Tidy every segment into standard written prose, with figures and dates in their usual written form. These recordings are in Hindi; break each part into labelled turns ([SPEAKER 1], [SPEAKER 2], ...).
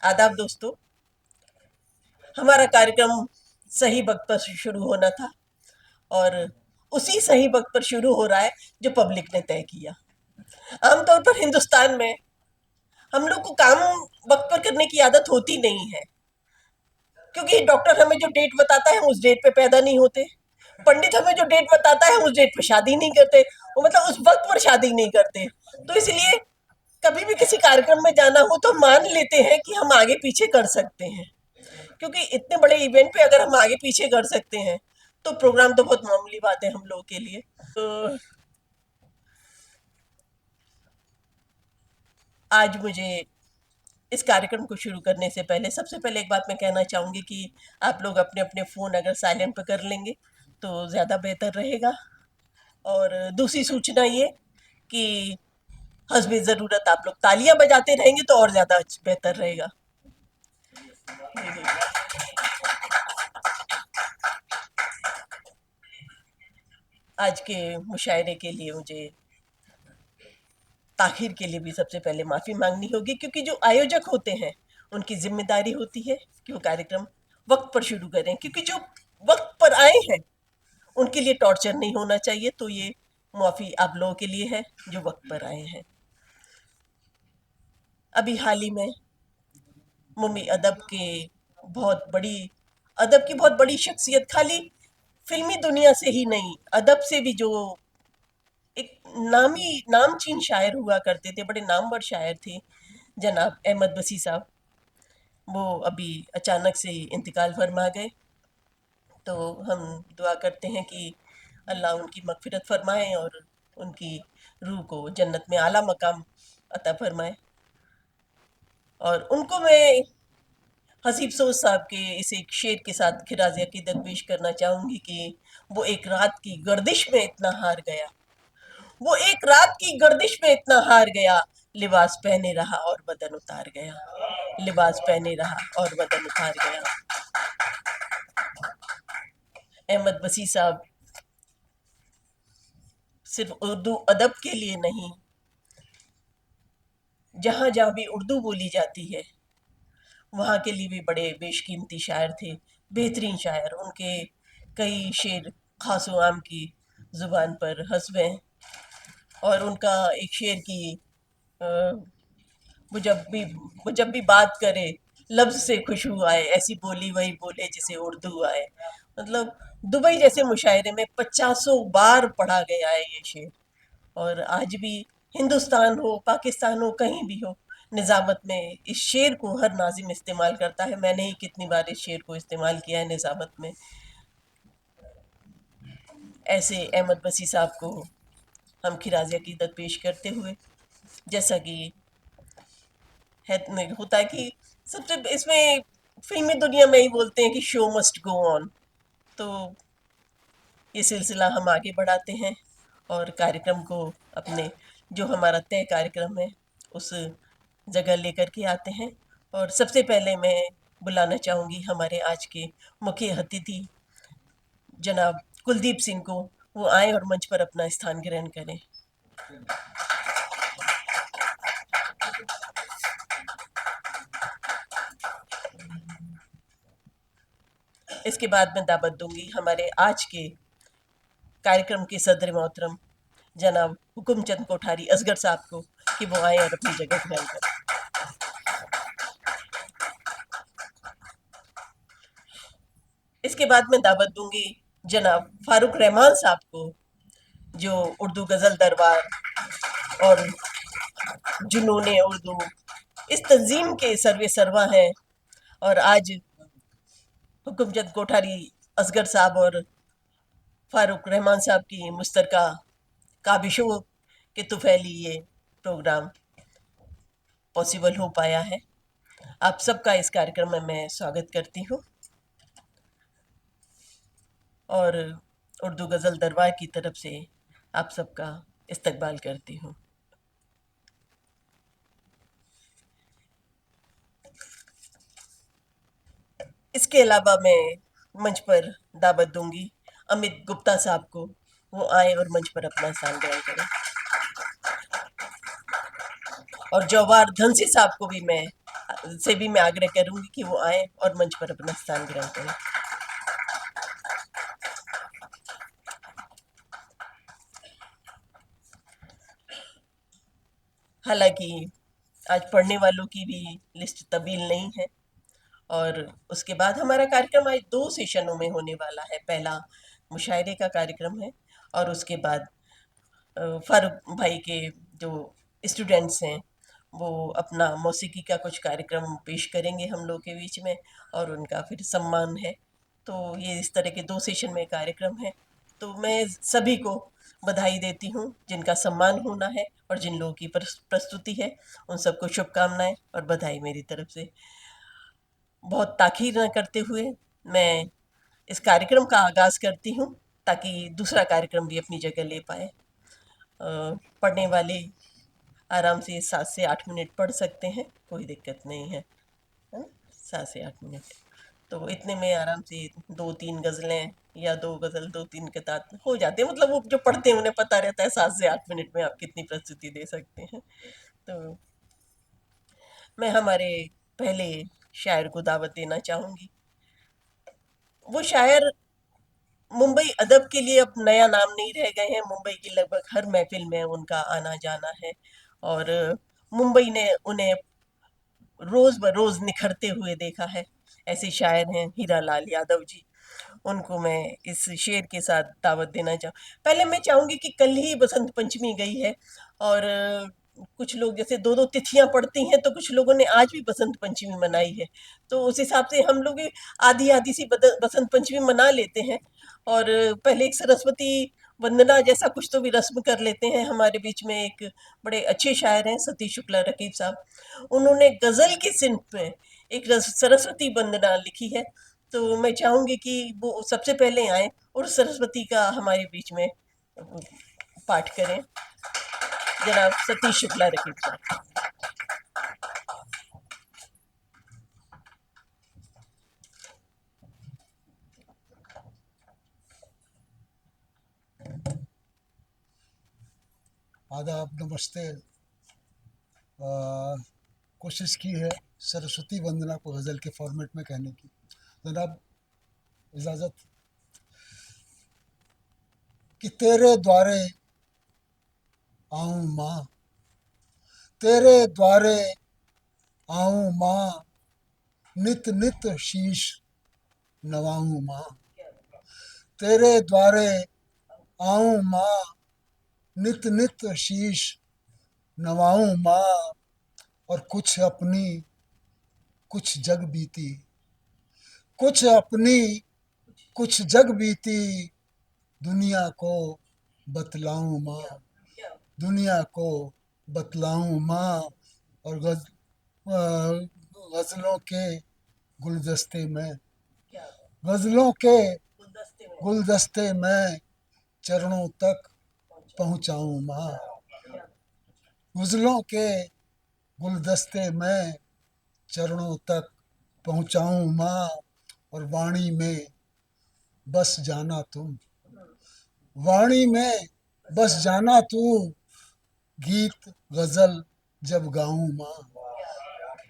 [SPEAKER 1] आदाब दोस्तों। हमारा कार्यक्रम सही वक्त पर शुरू होना था और उसी सही वक्त पर शुरू हो रहा है जो पब्लिक ने तय किया। आमतौर पर हिंदुस्तान में हम लोग को काम वक्त पर करने की आदत होती नहीं है, क्योंकि डॉक्टर हमें जो डेट बताता है हम उस डेट पे पैदा नहीं होते। पंडित हमें जो डेट बताता है हम उस डेट पे शादी नहीं करते, वो मतलब उस वक्त पर शादी नहीं करते। तो इसलिए कभी भी किसी कार्यक्रम में जाना हो तो मान लेते हैं कि हम आगे पीछे कर सकते हैं, क्योंकि इतने बड़े इवेंट पे अगर हम आगे पीछे कर सकते हैं तो प्रोग्राम तो बहुत मामूली बात है हम लोगों के लिए। तो आज मुझे इस कार्यक्रम को शुरू करने से पहले सबसे पहले एक बात मैं कहना चाहूंगी कि आप लोग अपने अपने फ़ोन अगर साइलेंट पे कर लेंगे तो ज़्यादा बेहतर रहेगा। और दूसरी सूचना ये कि हस्बे ज़रूरत आप लोग तालियां बजाते रहेंगे तो और ज़्यादा बेहतर रहेगा। आज के मुशायरे के लिए मुझे ताखिर के लिए भी सबसे पहले माफ़ी मांगनी होगी, क्योंकि जो आयोजक होते हैं उनकी जिम्मेदारी होती है कि वो कार्यक्रम वक्त पर शुरू करें, क्योंकि जो वक्त पर आए हैं उनके लिए टॉर्चर नहीं होना चाहिए। तो ये माफ़ी आप लोगों के लिए है जो वक्त पर आए हैं। अभी हाल ही में मुंबई अदब की बहुत बड़ी शख्सियत, खाली फिल्मी दुनिया से ही नहीं अदब से भी, जो एक नामचीन शायर हुआ करते थे, बड़े नामवर शायर थे, जनाब अहमद बसी साहब, वो अभी अचानक से इंतकाल फरमा गए। तो हम दुआ करते हैं कि अल्लाह उनकी मगफिरत फरमाए और उनकी रूह को जन्नत में आला मकाम अता फरमाए। और उनको मैं हसीब सोज साहब के इस एक शेर के साथ खिराज अकीदत पेश करना चाहूंगी कि वो एक रात की गर्दिश में इतना हार गया, वो एक रात की गर्दिश में इतना हार गया, लिबास पहने रहा और बदन उतार गया, लिबास पहने रहा और बदन उतार गया। अहमद वसी साहब सिर्फ उर्दू अदब के लिए नहीं, जहाँ जहाँ भी उर्दू बोली जाती है वहाँ के लिए भी बड़े बेशकीमती शायर थे, बेहतरीन शायर। उनके कई शेर खास व आम की ज़ुबान पर हस्ब हैं। और उनका एक शेर की अ, वो जब भी बात करे लफ्ज से खुशबू आए, ऐसी बोली वही बोले जिसे उर्दू आए। मतलब दुबई जैसे मुशायरे में 50 बार पढ़ा गया है ये शेर। और आज भी हिंदुस्तान हो पाकिस्तान हो कहीं भी हो, निज़ामत में इस शेर को हर नाजिम इस्तेमाल करता है। मैंने ही कितनी बार इस शेर को इस्तेमाल किया है निज़ामत में। ऐसे अहमद बसी साहब को हम खिराज अकीदत पेश करते हुए, जैसा कि होता है कि सबसे इसमें फिल्मी दुनिया में ही बोलते हैं कि शो मस्ट गो ऑन। तो ये सिलसिला हम आगे बढ़ाते हैं और कार्यक्रम को अपने, जो हमारा तय कार्यक्रम है, उस जगह लेकर के आते हैं। और सबसे पहले मैं बुलाना चाहूँगी हमारे आज के मुख्य अतिथि जनाब कुलदीप सिंह को। वो आए और मंच पर अपना स्थान ग्रहण करें। इसके बाद मैं दावत दूंगी हमारे आज के कार्यक्रम के सदर मोहतरम जनाब हुकुमचंद कोठारी असगर साहब को, कि वो आए और अपनी जगह ग्रहण करें। इसके बाद मैं दावत दूंगी जनाब फारूक रहमान साहब को, जो उर्दू गज़ल दरबार और जुनून उर्दू इस तंजीम के सर्वे सरवा हैं। और आज हुकुमचंद कोठारी असगर साहब और फारूक रहमान साहब की मुश्तरका काबिशों के तुफैली ये प्रोग्राम पॉसिबल हो पाया है। आप सबका इस कार्यक्रम में मैं स्वागत करती हूँ और उर्दू गज़ल दरबार की तरफ से आप सबका इस्तकबाल करती हूँ। इसके अलावा मैं मंच पर दावत दूंगी अमित गुप्ता साहब को, वो आए और मंच पर अपना स्थान ग्रहण करें। और जवाहर धनसी साहब को भी मैं से भी मैं आग्रह करूंगी कि वो आए और मंच पर अपना स्थान ग्रहण करें। हालांकि आज पढ़ने वालों की भी लिस्ट तब्दील नहीं है, और उसके बाद हमारा कार्यक्रम आज दो सेशनों में होने वाला है। पहला मुशायरे का कार्यक्रम है, और उसके बाद फारूक भाई के जो स्टूडेंट्स हैं वो अपना मौसीकी का कुछ कार्यक्रम पेश करेंगे हम लोग के बीच में, और उनका फिर सम्मान है। तो ये इस तरह के दो सेशन में कार्यक्रम है। तो मैं सभी को बधाई देती हूँ जिनका सम्मान होना है, और जिन लोगों की प्रस्तुति है उन सबको शुभकामनाएं और बधाई मेरी तरफ से। बहुत ताख़ीर न करते हुए मैं इस कार्यक्रम का आगाज़ करती हूँ, ताकि दूसरा कार्यक्रम भी अपनी जगह ले पाए। पढ़ने वाले आराम से 7 से 8 मिनट पढ़ सकते हैं, कोई दिक्कत नहीं है। 7 से 8 मिनट, तो इतने में आराम से 2-3 गज़लें या 2 गज़ल 2-3 किताब हो जाते हैं। मतलब वो जो पढ़ते हैं उन्हें पता रहता है 7 से 8 मिनट में आप कितनी प्रस्तुति दे सकते हैं। तो मैं हमारे पहले शायर को दावत देना चाहूँगी। वो शायर मुंबई अदब के लिए अब नया नाम नहीं रह गए हैं। मुंबई की लगभग हर महफिल में उनका आना जाना है, और मुंबई ने उन्हें रोज बरोज निखरते हुए देखा है। ऐसे शायर हैं हीरा लाल यादव जी। उनको मैं इस शेर के साथ दावत देना पहले मैं चाहूंगी कि कल ही बसंत पंचमी गई है, और कुछ लोग जैसे दो दो तिथियां पड़ती हैं, तो कुछ लोगों ने आज भी बसंत पंचमी मनाई है। तो उस हिसाब से हम लोग भी आधी आधी सी बसंत पंचमी मना लेते हैं, और पहले एक सरस्वती वंदना जैसा कुछ तो भी रस्म कर लेते हैं। हमारे बीच में एक बड़े अच्छे शायर हैं सतीश शुक्ला रकीब साहब, उन्होंने गजल की सिंफ में एक सरस्वती वंदना लिखी है। तो मैं चाहूंगी कि वो सबसे पहले आए और सरस्वती का हमारे बीच में पाठ करें। जनाब सतीश शुक्ला रकीब साहब।
[SPEAKER 2] आदाब, नमस्ते। कोशिश की है सरस्वती वंदना को गज़ल के फॉर्मेट में कहने की। जनाब इजाज़त कि तेरे द्वारे आऊँ माँ, तेरे द्वारे आऊँ माँ, नित नित शीश नवाऊँ माँ। तेरे द्वारे आऊँ माँ, नित नित शीश नवाऊँ माँ। और कुछ अपनी कुछ जग बीती, कुछ अपनी कुछ जग बीती, दुनिया को बतलाऊं माँ, दुनिया को बतलाऊं माँ। और गज़लों के गुलदस्ते में, गज़लों के गुलदस्ते में चरणों तक पहुँचाऊं माँ। गज़लों के गुलदस्ते में चरणों तक पहुँचाऊं माँ। और वाणी में बस जाना तुम, वाणी में बस जाना तू, गीत गज़ल जब गाऊं माँ।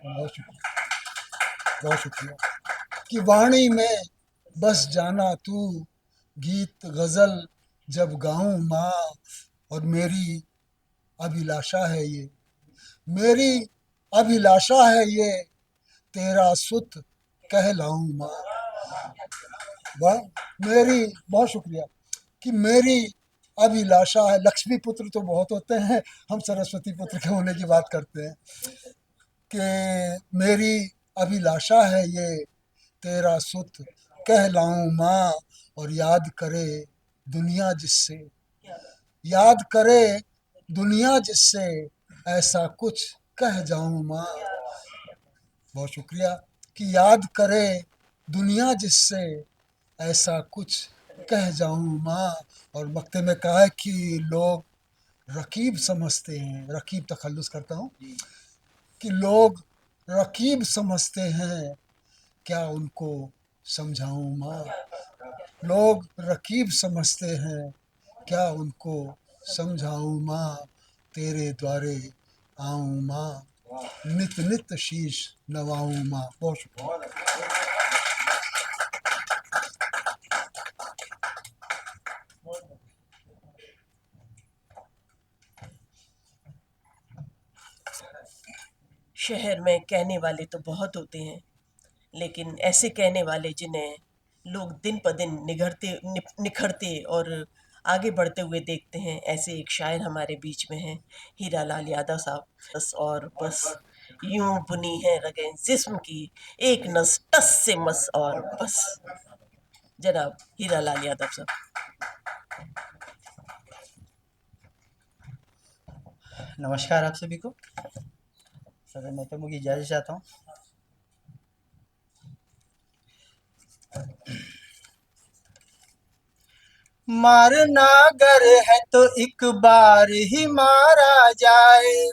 [SPEAKER 2] बहुत शुक्रिया, बहुत शुक्रिया। कि वाणी में बस जाना तू, गीत गज़ल जब गाऊं माँ। और मेरी अभिलाषा है ये, मेरी अभिलाषा है ये, तेरा सुत कहलाऊं माँ। वाह, मेरी, बहुत शुक्रिया। कि मेरी अभिलाषा है, लक्ष्मी पुत्र तो बहुत होते हैं, हम सरस्वती पुत्र के होने की बात करते हैं। कि मेरी अभिलाषा है ये, तेरा सुत कहलाऊं माँ। और याद करे दुनिया जिससे, याद करे दुनिया जिससे, ऐसा कुछ कह जाऊं माँ। बहुत शुक्रिया। कि याद करे दुनिया जिससे, ऐसा कुछ कह जाऊं माँ। और मक्ते में कहा है कि लोग रकीब समझते हैं, रकीब तखल्लुस करता हूँ, कि लोग रकीब समझते हैं, क्या उनको समझाऊं माँ। लोग रकीब समझते हैं, क्या उनको समझाऊं माँ। तेरे द्वारे आऊं माँ। नित नित शीश नवाऊं माँ। बहुत शुक्रिया।
[SPEAKER 1] शहर में कहने वाले तो बहुत होते हैं, लेकिन ऐसे कहने वाले जिन्हें लोग दिन प दिन निखरते और आगे बढ़ते हुए देखते हैं, ऐसे एक शायर हमारे बीच में हैं, हीरा लाल यादव साहब। बस और बस यूं बुनी है रगें जिस्म की, एक नस टस से मस और बस। जनाब हीरा लाल यादव साहब।
[SPEAKER 3] नमस्कार आप सभी को। सर मैं तो मुझे इजाज़त चाहता हूँ। मारना गर है तो एक बार ही मारा जाए,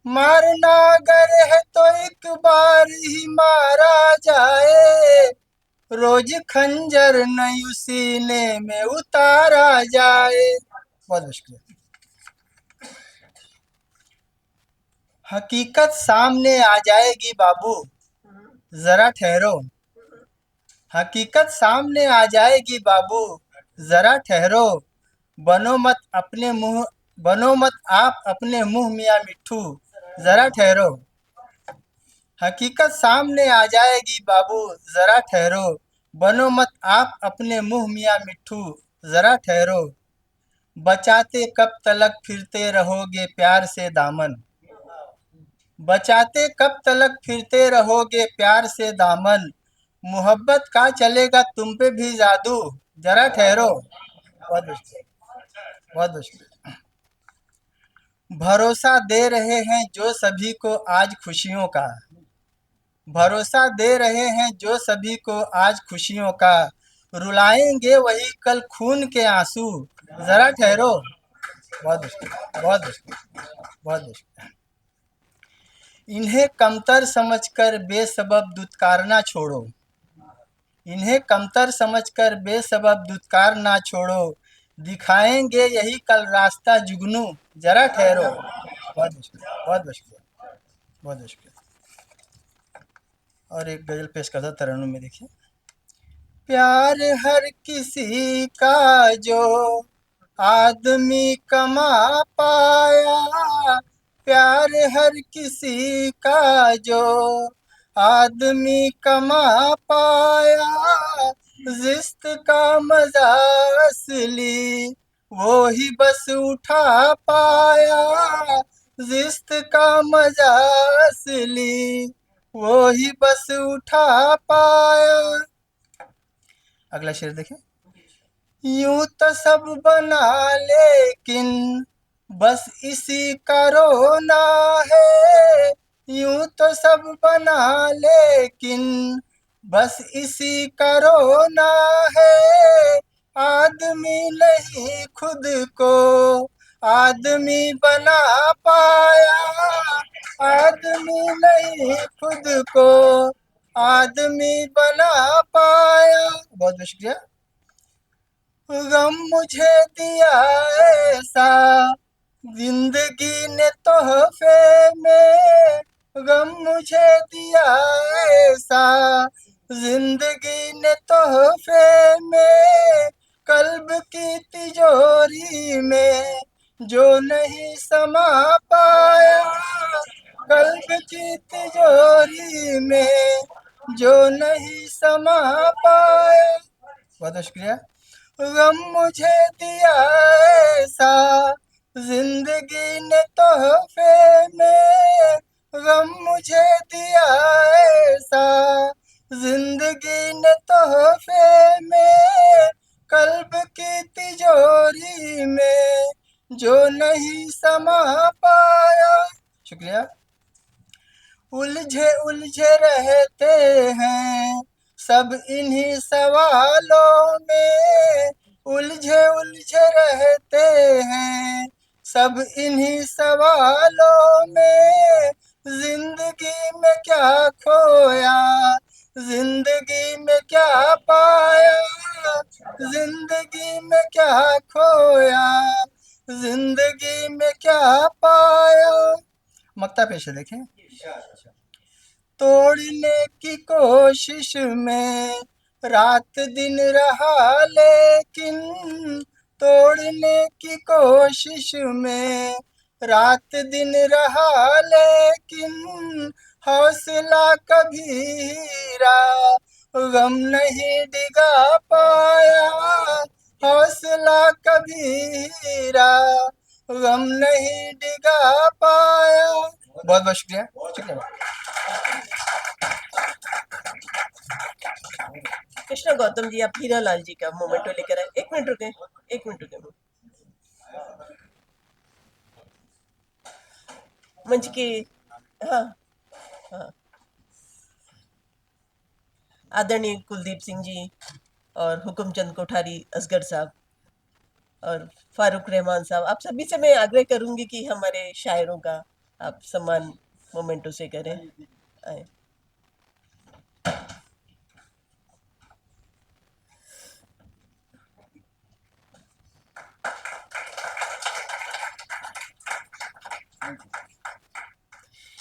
[SPEAKER 3] मारना गर है तो एक बार ही मारा जाए, रोज खंजर नई सीने में उतारा जाए। बहुत मुश्किल। हकीकत सामने आ जाएगी बाबू, जरा ठहरो। हकीकत सामने आ जाएगी बाबू, जरा ठहरो। बनो मत अपने मुंह, बनो मत आप अपने मुंह मियाँ मिट्ठू, जरा ठहरो। हकीकत सामने आ जाएगी बाबू, जरा ठहरो। बनो मत आप अपने मुंह मियाँ मिट्ठू, जरा ठहरो। बचाते कब तलक फिरते रहोगे प्यार से दामन, बचाते कब तलक फिरते रहोगे प्यार से दामन, मोहब्बत का चलेगा तुम पे भी जादू, जरा ठहरो। बहुत मुश्किल, बहुत मुश्किल। भरोसा दे रहे हैं जो सभी को आज खुशियों का, भरोसा दे रहे हैं जो सभी को आज खुशियों का, रुलाएंगे वही कल खून के आंसू, जरा ठहरो। बहुत मुश्किल, बहुत मुश्किल, बहुत मुश्किल। इन्हें कमतर समझकर बेसबब दुत्कारना छोड़ो, इन्हें कमतर समझकर बेसबब दुत्कार ना छोड़ो, दिखाएंगे यही कल रास्ता जुगनू, जरा ठहरो। बहुत मुश्किल, बहुत मुश्किल, बहुत मुश्किल। और एक गजल पेश करता तरन्नुम में, देखिए। प्यार हर किसी का जो आदमी कमा पाया, प्यार हर किसी का जो आदमी कमा पाया, जिस्त का मजा असली वो ही बस उठा पाया, जिस्त का मजा असली वो ही बस उठा पाया। अगला शेर देखें। यूं तो सब बना लेकिन बस इसी का रोना है, यूं तो सब बना लेकिन बस इसी का रोना है, आदमी नहीं खुद को आदमी बना पाया, आदमी नहीं खुद को आदमी बना पाया। बहुत शुक्रिया। गम मुझे दिया ऐसा जिंदगी ने तोहफे में, गम मुझे दिया ऐसा जिंदगी ने तोहफे में, कल्ब की तिजोरी में जो नहीं समा पाया, कल्ब की तिजोरी में जो नहीं समा पाया। बहुत शुक्रिया। गम मुझे दिया ऐसा जिंदगी ने तोहफे में, गम मुझे दिया ऐसा जिंदगी ने तोहफे में, कल्ब की तिजोरी में जो नहीं समा पाया। शुक्रिया। उलझे उलझे रहते हैं सब इन्हीं सवालों में, उलझे उलझे रहते हैं सब इन्हीं सवालों में, जिंदगी में क्या खोया जिंदगी में क्या पाया, जिंदगी में क्या खोया जिंदगी में क्या पाया। मक्ता पेश है, देखें। तोड़ने की कोशिश में रात दिन रहा, लेकिन तोड़ने की कोशिश में रात दिन रहा, लेकिन हौसला कभी हीरा गम नहीं डिगा पाया, हौसला कभी हीरा गम नहीं डिगा पाया। बहुत बहुत शुक्रिया, शुक्रिया।
[SPEAKER 1] कृष्णा गौतम जी, आप हीरा लाल जी का मोमेंटो लेकर आए। एक मिनट रुके, एक मिनट रुके। मंच के, हाँ हाँ, आदरणीय कुलदीप सिंह जी और हुकुमचंद कोठारी असगर साहब और फारूक रहमान साहब, आप सभी से मैं आग्रह करूंगी कि हमारे शायरों का आप सम्मान मोमेंटो से करें। आए।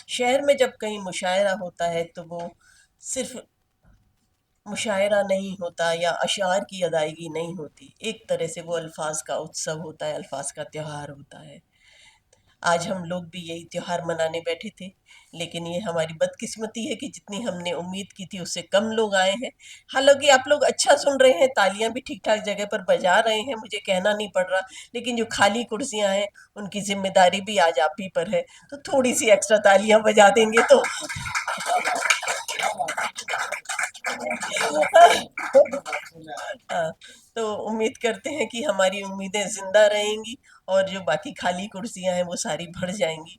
[SPEAKER 1] शहर में जब कहीं मुशायरा होता है तो वो सिर्फ मुशायरा नहीं होता या अशार की अदायगी नहीं होती, एक तरह से वो अल्फाज का उत्सव होता है, अल्फाज का त्योहार होता है। आज हम लोग भी यही त्योहार मनाने बैठे थे, लेकिन ये हमारी बदकिस्मती है कि जितनी हमने उम्मीद की थी उससे कम लोग आए हैं। हालांकि आप लोग अच्छा सुन रहे हैं, तालियां भी ठीक ठाक जगह पर बजा रहे हैं, मुझे कहना नहीं पड़ रहा, लेकिन जो खाली कुर्सियां हैं उनकी जिम्मेदारी भी आज आप ही पर है, तो थोड़ी सी एक्स्ट्रा तालियां बजा देंगे तो हाँ, तो उम्मीद करते हैं कि हमारी उम्मीदें जिंदा रहेंगी और जो बाकी खाली कुर्सियां हैं वो सारी भर जाएंगी।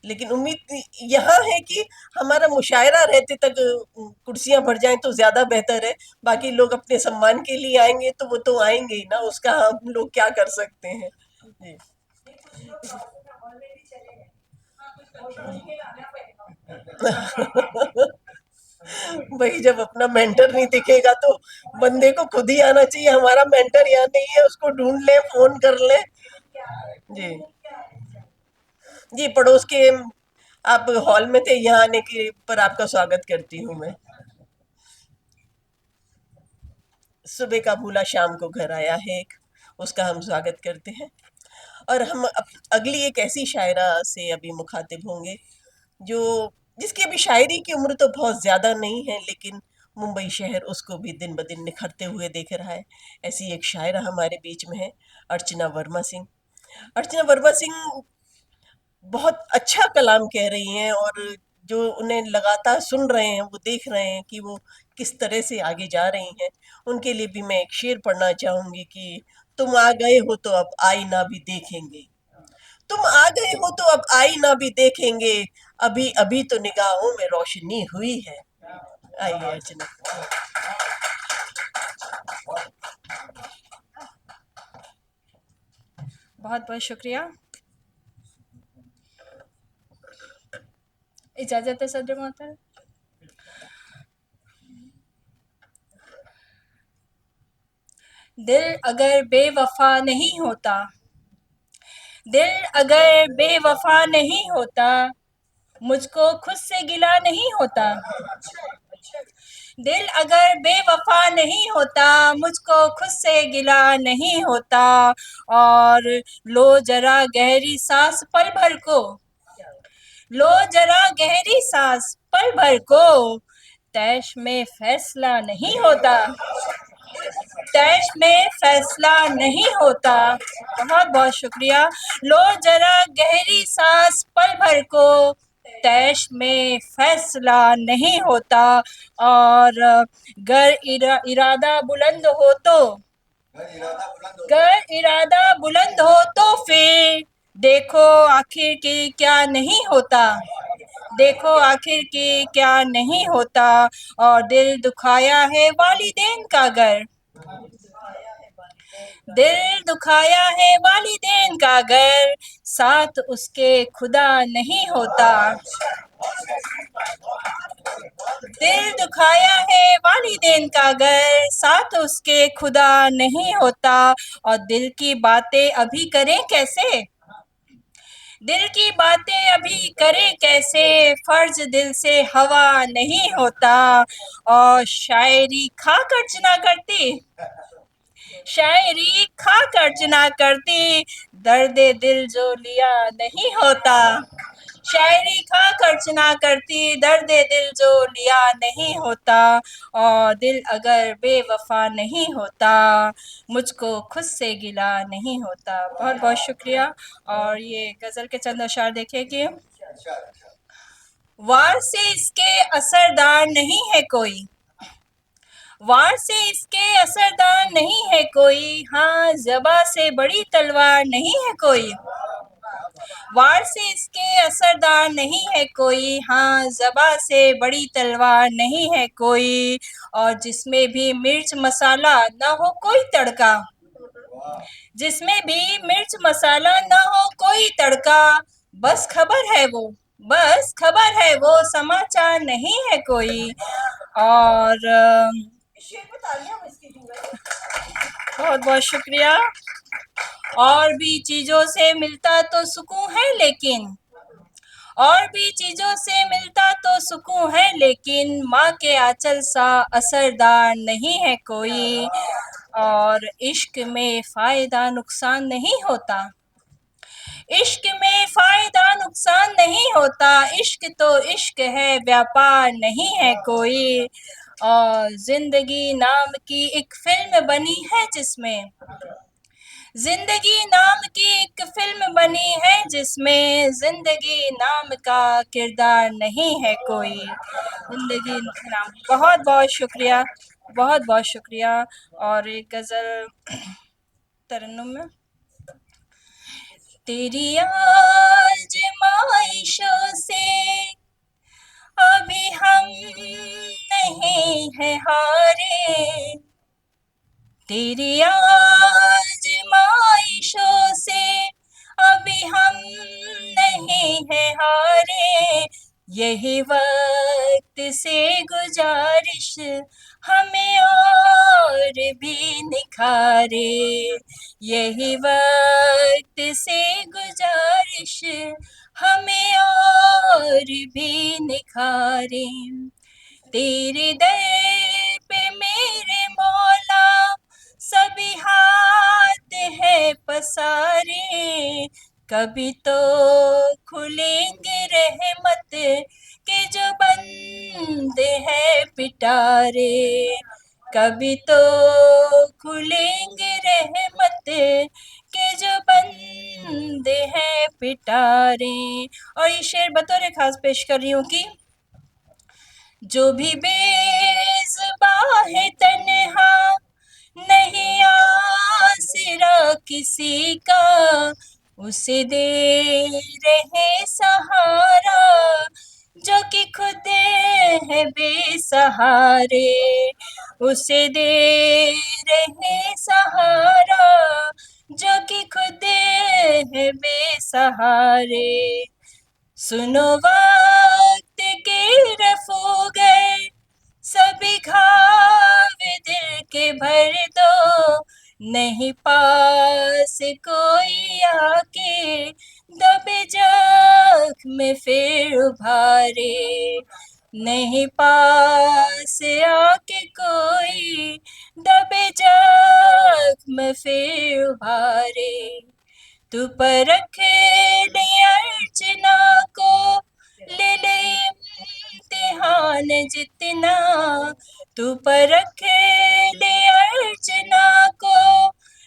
[SPEAKER 1] लेकिन उम्मीद यहाँ है कि हमारा मुशायरा रहते तक कुर्सियां भर जाएं तो ज्यादा बेहतर है। बाकी लोग अपने सम्मान के लिए आएंगे तो वो तो आएंगे ही ना, उसका हम लोग क्या कर सकते हैं जी। भाई जब अपना मेंटर नहीं दिखेगा तो बंदे को खुद ही आना चाहिए, हमारा मेंटर यहाँ नहीं है, उसको ढूंढ ले, फोन कर ले जी। जी, पड़ोस के आप हॉल में थे, यहाँ आने के पर आपका स्वागत करती हूँ मैं। सुबह का भूला शाम को घर आया है, एक उसका हम स्वागत करते हैं। और हम अगली एक ऐसी शायरा से अभी मुखातिब होंगे जो जिसकी अभी शायरी की उम्र तो बहुत ज्यादा नहीं है, लेकिन मुंबई शहर उसको भी दिन ब दिन निखरते हुए देख रहा है। ऐसी एक शायरा हमारे बीच में है, अर्चना वर्मा सिंह। अर्चना वर्मा सिंह बहुत अच्छा कलाम कह रही हैं, और जो उन्हें लगातार सुन रहे हैं वो देख रहे हैं कि वो किस तरह से आगे जा रही हैं। उनके लिए भी मैं एक शेर पढ़ना चाहूंगी कि तुम आ गए हो तो अब आईना भी देखेंगे, तुम आ गए हो तो अब आईना भी देखेंगे, अभी अभी तो निगाहों में रोशनी हुई है। आइए अर्चना।
[SPEAKER 4] बहुत बहुत शुक्रिया। इजाजत है सदर मोहतरम। दिल अगर बेवफा नहीं होता, दिल अगर बेवफा नहीं होता, मुझको खुद से गिला नहीं होता। दिल अगर बेवफा नहीं होता, मुझको खुद से गिला नहीं होता। और लो जरा गहरी सांस पल भर को, लो जरा गहरी सांस पल भर को, तैश में फैसला नहीं होता, तैश में फैसला नहीं होता। बहुत बहुत शुक्रिया। लो जरा गहरी सांस पल भर को, तैश में फैसला नहीं होता। और गर इरादा बुलंद हो तो, गर इरादा बुलंद हो तो फिर देखो आखिर की क्या नहीं होता, देखो आखिर की क्या नहीं होता। और दिल दुखाया है वालिदैन का घर, दिल दुखाया है वालिदैन का घर, साथ उसके खुदा नहीं होता। दिल दुखाया है वालिदैन का घर, साथ उसके खुदा नहीं होता। और दिल की बातें अभी करें कैसे, दिल की बातें अभी करे कैसे, फर्ज दिल से हवा नहीं होता। और शायरी खा कर्ज करती, शायरी खा कर्ज करती, दर्द दिल जो लिया नहीं होता। शायरी खा खर्च ना करती, दर्द दिल जो लिया नहीं होता। और दिल अगर बेवफा नहीं होता, मुझको खुद से गिला नहीं होता। बहुत बहुत शुक्रिया। और ये गज़ल के चंद अशार देखिए कि वार से इसके असरदार नहीं है कोई, वार से इसके असरदार नहीं है कोई, हाँ ज़बा से बड़ी तलवार नहीं है कोई। वार से इसके असरदार नहीं है कोई, हाँ ज़बा से बड़ी तलवार नहीं है कोई। और जिसमें भी मिर्च मसाला ना हो कोई तड़का, जिसमें भी मिर्च मसाला ना हो कोई तड़का, बस खबर है वो, बस खबर है वो, समाचार नहीं है कोई। और बहुत बहुत शुक्रिया। और भी चीज़ों से मिलता तो सुकून है लेकिन, और भी चीज़ों से मिलता तो सुकून है लेकिन, माँ के आंचल सा असरदार नहीं है कोई। और इश्क में फ़ायदा नुकसान नहीं होता, इश्क में फ़ायदा नुकसान नहीं होता, इश्क तो इश्क है, व्यापार नहीं है कोई। और ज़िंदगी नाम की एक फ़िल्म बनी है जिसमें, जिंदगी नाम की एक फिल्म बनी है जिसमें, जिंदगी नाम का किरदार नहीं है कोई। जिंदगी नाम, बहुत बहुत शुक्रिया, बहुत बहुत शुक्रिया। और एक गज़ल तरन्नुम में, तेरी आजमाइशों से अभी हम नहीं है हारे, तेरी आजमाइशों से अभी हम नहीं है हारे। यही वक्त से गुजारिश हमें और भी निखारे, यही वक्त से गुजारिश हमें और भी निखारे। तेरे दर पे मेरे मौला सभी हाथ है पसारे, कभी तो खुलेंगे रहमत के जो बंद है पिटारे, कभी तो खुलेंगे रहमत के जो बंद है पिटारे। और ये शेर बतौर खास पेश कर रही हूँ कि जो भी बेज़ुबां है तन्हा, नहीं आसरा किसी का, उसे दे रहे सहारा जो कि खुद है बेसहारे, उसे दे रहे सहारा जो कि खुद है बेसहारे। सुनो वक्त के रफू गए, सभी घाव दिल के भर दो, नहीं पास कोई आके दबे जख्म फिर उभारे, नहीं पास आके कोई दबे जख्म फिर उभारे। तू परख ले अर्चना को, ले इम्तिहान जितना, तू परख ले अर्चना को,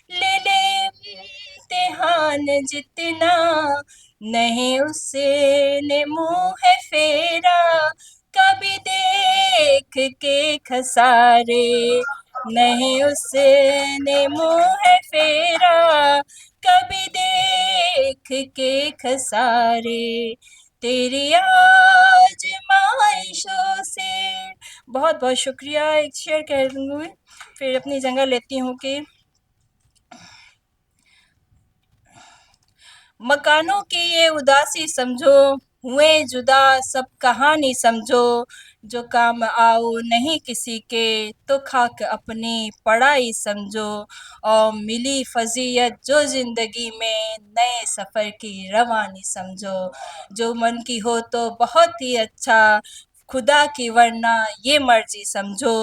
[SPEAKER 4] ले इम्तिहान जितना, नहीं उसने मुँह है फेरा कभी देख के खसारे, नहीं उसने मुँह है फेरा कभी देख के खसारे, तेरी आजमाइशों से। बहुत बहुत शुक्रिया। एक शेर कह दूँगी फिर अपनी जगह लेती हूँ कि मकानों की ये उदासी समझो, हुए जुदा सब कहानी समझो, जो काम आओ नहीं किसी के, तो खाक अपनी पढ़ाई समझो। और मिली फजीयत जो जिंदगी में, नए सफ़र की रवानी समझो। जो मन की हो तो बहुत ही अच्छा, खुदा की वरना ये मर्जी समझो।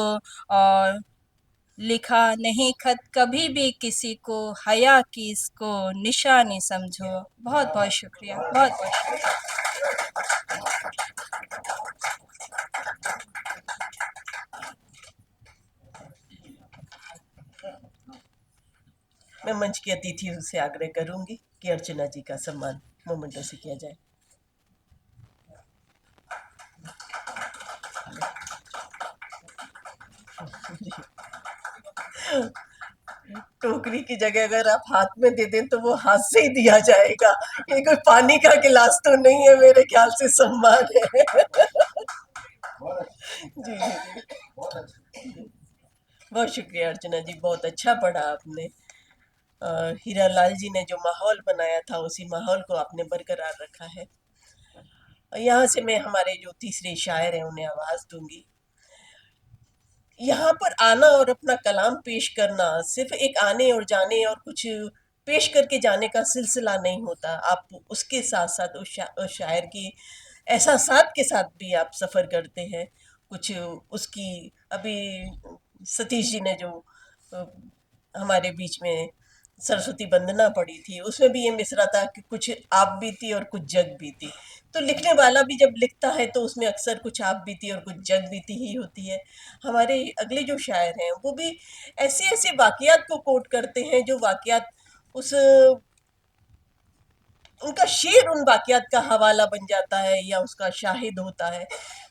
[SPEAKER 4] और लिखा नहीं खत कभी भी किसी को, हया की इसको निशानी समझो। बहुत बहुत शुक्रिया, बहुत बहुत शुक्रिया।
[SPEAKER 1] मैं मंच की अतिथियों से आग्रह करूंगी कि अर्चना जी का सम्मान मोमेंटो से किया जाए। टोकरी की जगह अगर आप हाथ में दे दें तो वो हाथ से ही दिया जाएगा। ये कोई पानी का गिलास तो नहीं है, मेरे ख्याल से सम्मान है। जी जी जी, बहुत शुक्रिया अर्चना जी, बहुत अच्छा पढ़ा आपने। हीरा लाल जी ने जो माहौल बनाया था उसी माहौल को आपने बरकरार रखा है। यहाँ से मैं हमारे जो तीसरे शायर हैं उन्हें आवाज दूंगी। यहाँ पर आना और अपना कलाम पेश करना सिर्फ एक आने और जाने और कुछ पेश करके जाने का सिलसिला नहीं होता। आप उसके साथ साथ उस शायर की एहसासात के साथ भी आप सफ़र करते हैं। कुछ उसकी अभी सतीश जी ने जो अ, हमारे बीच में सरस्वती वंदना पढ़ी थी उसमें भी ये मिसरा था कि कुछ आप बीती और कुछ जग बीती। तो लिखने वाला भी जब लिखता है तो उसमें अक्सर कुछ आप बीती और कुछ जग बीती ही होती है। हमारे अगले जो शायर हैं वो भी ऐसे ऐसे वाकयात को कोट करते हैं जो वाकयात उस उनका शेर उन वाकयात का हवाला बन जाता है या उसका शाहिद होता है।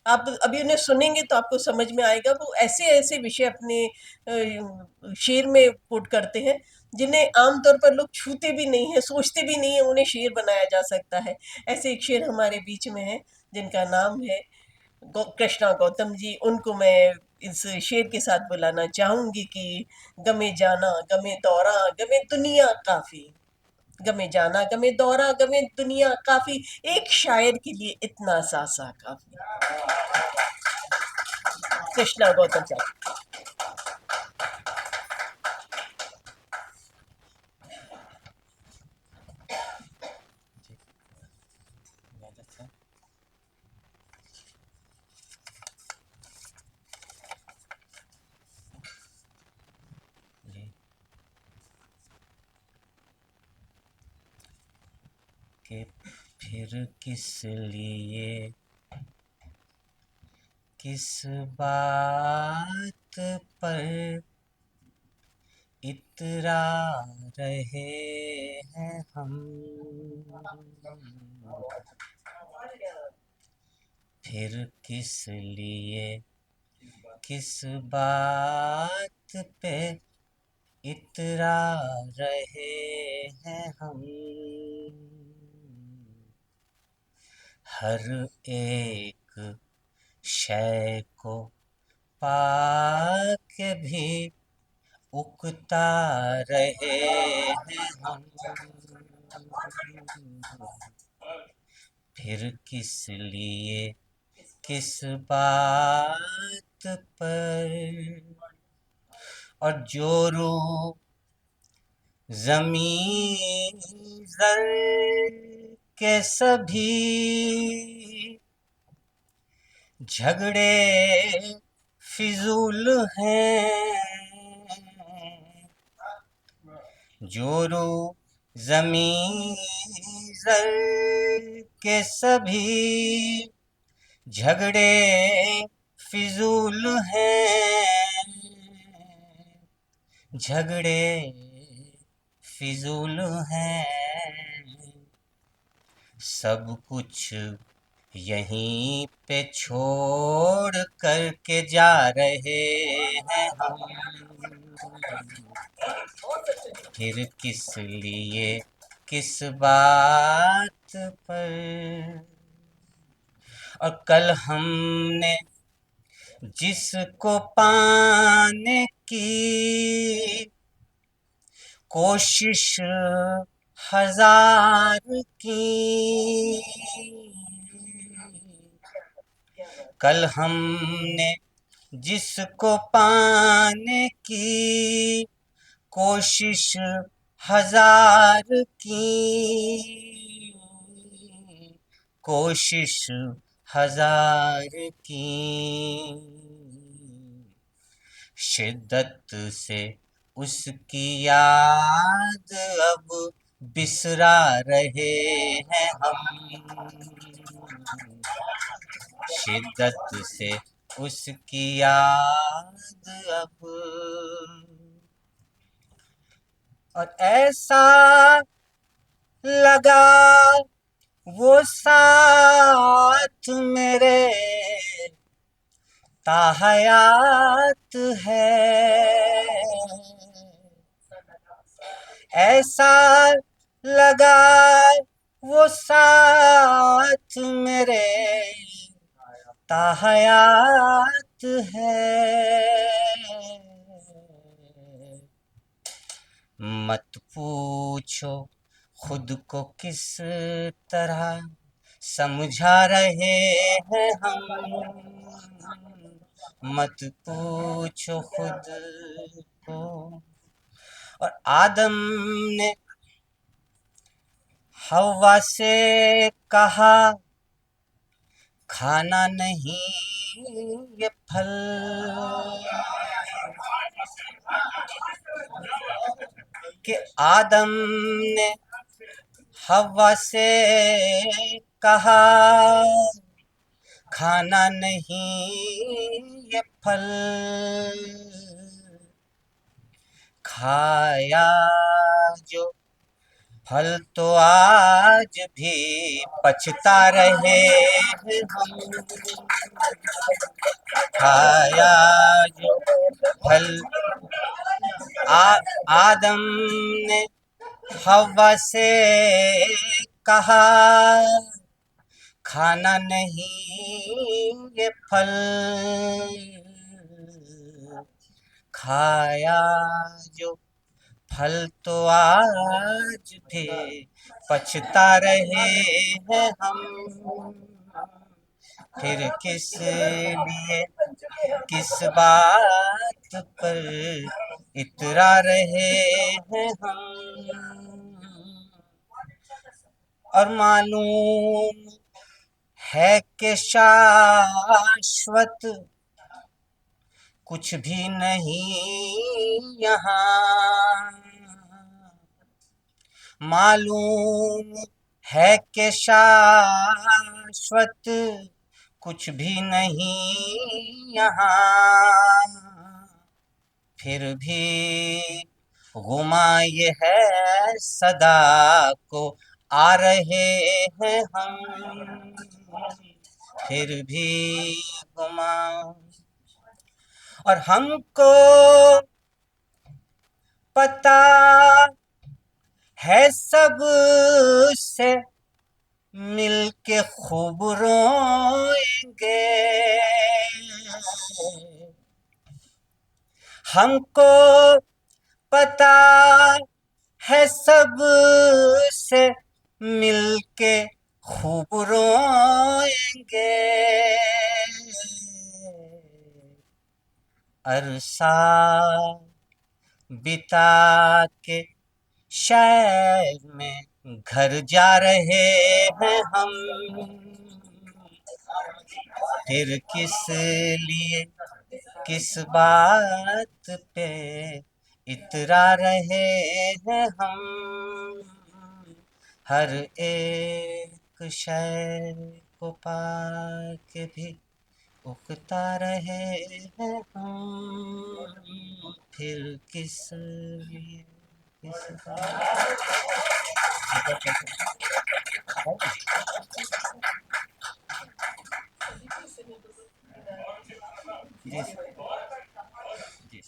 [SPEAKER 1] आप अभी उन्हें सुनेंगे तो आपको समझ में आएगा, वो ऐसे ऐसे विषय अपने शेर में कोट करते हैं जिन्हें आमतौर पर लोग छूते भी नहीं है, सोचते भी नहीं है उन्हें शेर बनाया जा सकता है। ऐसे एक शेर हमारे बीच में है जिनका नाम है कृष्णा गौतम जी। उनको मैं इस शेर के साथ बुलाना चाहूंगी कि गमे जाना गमे दौरा गमे दुनिया काफी, गमे जाना गमे दौरा गमे दुनिया काफी, एक शायर के लिए इतना सा काफी। कृष्णा गौतम साहब।
[SPEAKER 5] कि फिर किस लिए, किस बात पर इतरा रहे हैं हम, फिर किस लिए, किस बात पे इतरा रहे हैं हम। हर एक शय को पाके भी उकता रहे हैं हम, फिर किस लिए, किस बात पर। और जो रूह ज़मीं ज़र के सभी झगड़े फिजूल हैं, जो रूह ज़मीं ज़र के सभी झगड़े फिजूल हैं, झगड़े फिजूल हैं। सब कुछ यहीं पे छोड़ कर के जा रहे हैं हम, फिर किस लिए, किस बात पर। और कल हमने जिसको पाने की कोशिश हजार की, कल हमने जिसको पाने की कोशिश हजार की, कोशिश हजार की, शिद्दत से उसकी याद अब बिसरा रहे हैं हम, शिद्दत से उसकी याद अब। और ऐसा लगा वो साथ मेरे ताहयात है, ऐसा लगा वो साथ मेरे ताहयात है। मत पूछो खुद को किस तरह समझा रहे हैं हम, मत पूछो खुद को। और आदम ने हवा से कहा खाना नहीं ये फल, कि आदम ने हवा से कहा खाना नहीं ये फल, खाया जो फल तो आज भी पछता रहे हैं हम, खाया जो फल आदम ने हवा से कहा खाना नहीं ये फल, खाया जो फल तो आज भी पछता रहे हैं हम, फिर किस लिए किस बात पर इतरा रहे हैं हम। और मालूम है कि शाश्वत कुछ भी नहीं यहाँ, मालूम है कि शाश्वत कुछ भी नहीं यहाँ, फिर भी गुमा ये है सदा को आ रहे हैं हम, फिर भी गुमा। और हमको पता है सब से मिलके खूब रोएंगे, हमको पता है सब से मिलके खूब रोएंगे, अरसा बिता के शहर में घर जा रहे हैं हम, फिर किस लिए किस बात पे इतरा रहे हैं हम, हर एक शय को पाके भी उकता रहे हैं हम, फिर किस लिए किस जी जी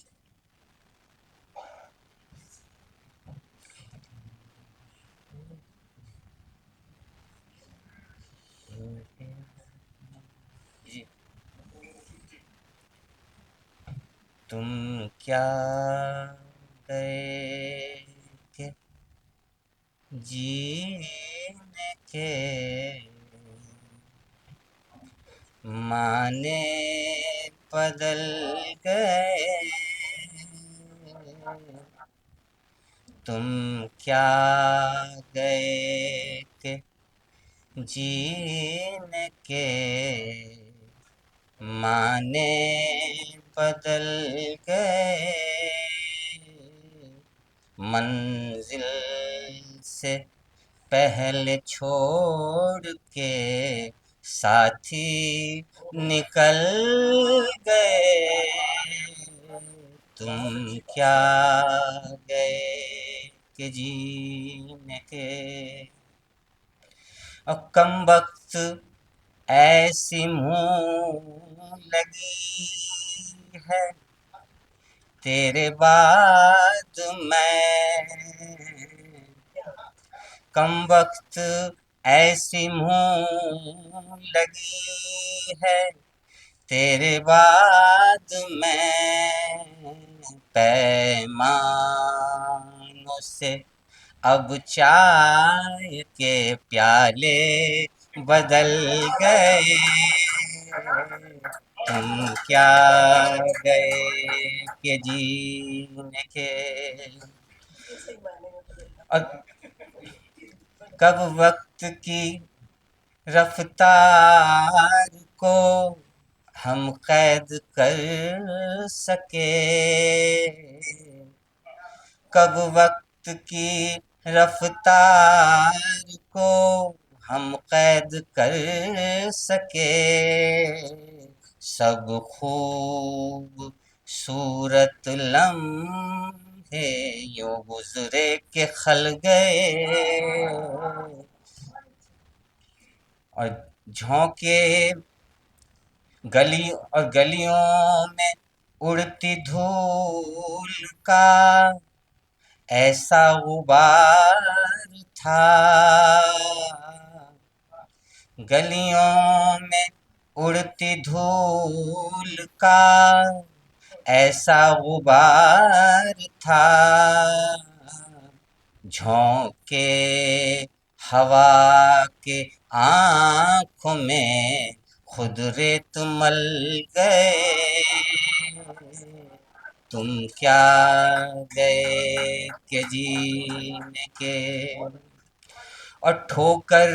[SPEAKER 5] जी। तुम क्या गए के जीने के माने बदल गए, तुम क्या गए के जीने के माने बदल गए, मंजिल से पहले छोड़ के साथी निकल गए, तुम क्या गए कि जीने के। और कम वक्त ऐसी मुंह लगी है, तेरे बाद मैं कम वक्त ऐसी मुंह लगी है, तेरे बाद मैं पैमानों से अब चाय के प्याले बदल गए, तुम क्या गए के जीने के। और कब वक्त की रफ्तार को हम कैद कर सके, कब वक्त की रफ्तार को हम कैद कर सके, सब खूब सूरत लम्हे यूं गुजरे के खल गए, और झोंके गली और गलियों में उड़ती धूल का ऐसा गुबार था, गलियों में उड़ती धूल का ऐसा गुबार था, झोंके हवा के आँखों में खुद रेत मल गए, तुम क्या गए के जीने के। और ठोकर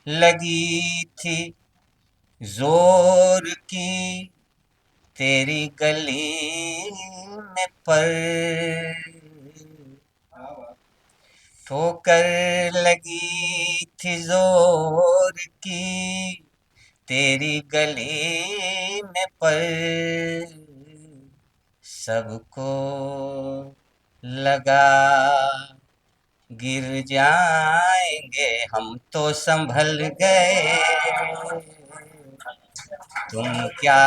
[SPEAKER 5] लगी थी जोर की तेरी गली में पर, ठोकर लगी थी जोर की तेरी गली में पर, सबको लगा गिर जाएंगे हम तो संभल गए, तुम क्या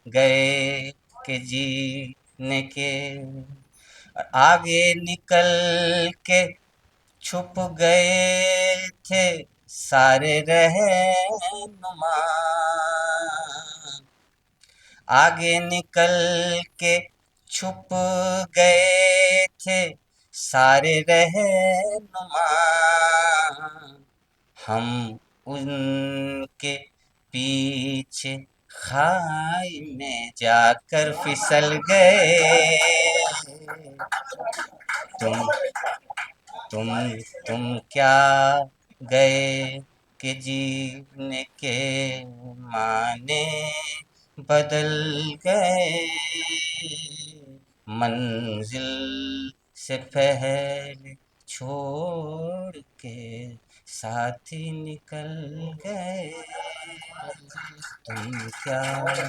[SPEAKER 5] गए के जीने के। आगे निकल के छुप गए थे सारे रहनुमा, आगे निकल के छुप गए थे सारे रहनुमा, हम उनके पीछे खाई में जाकर फिसल गए, तुम तुम तुम क्या गए के जीने के माने बदल गए, मंजिल से पहले छोड़ के साथी निकल गए, तुम क्या गए।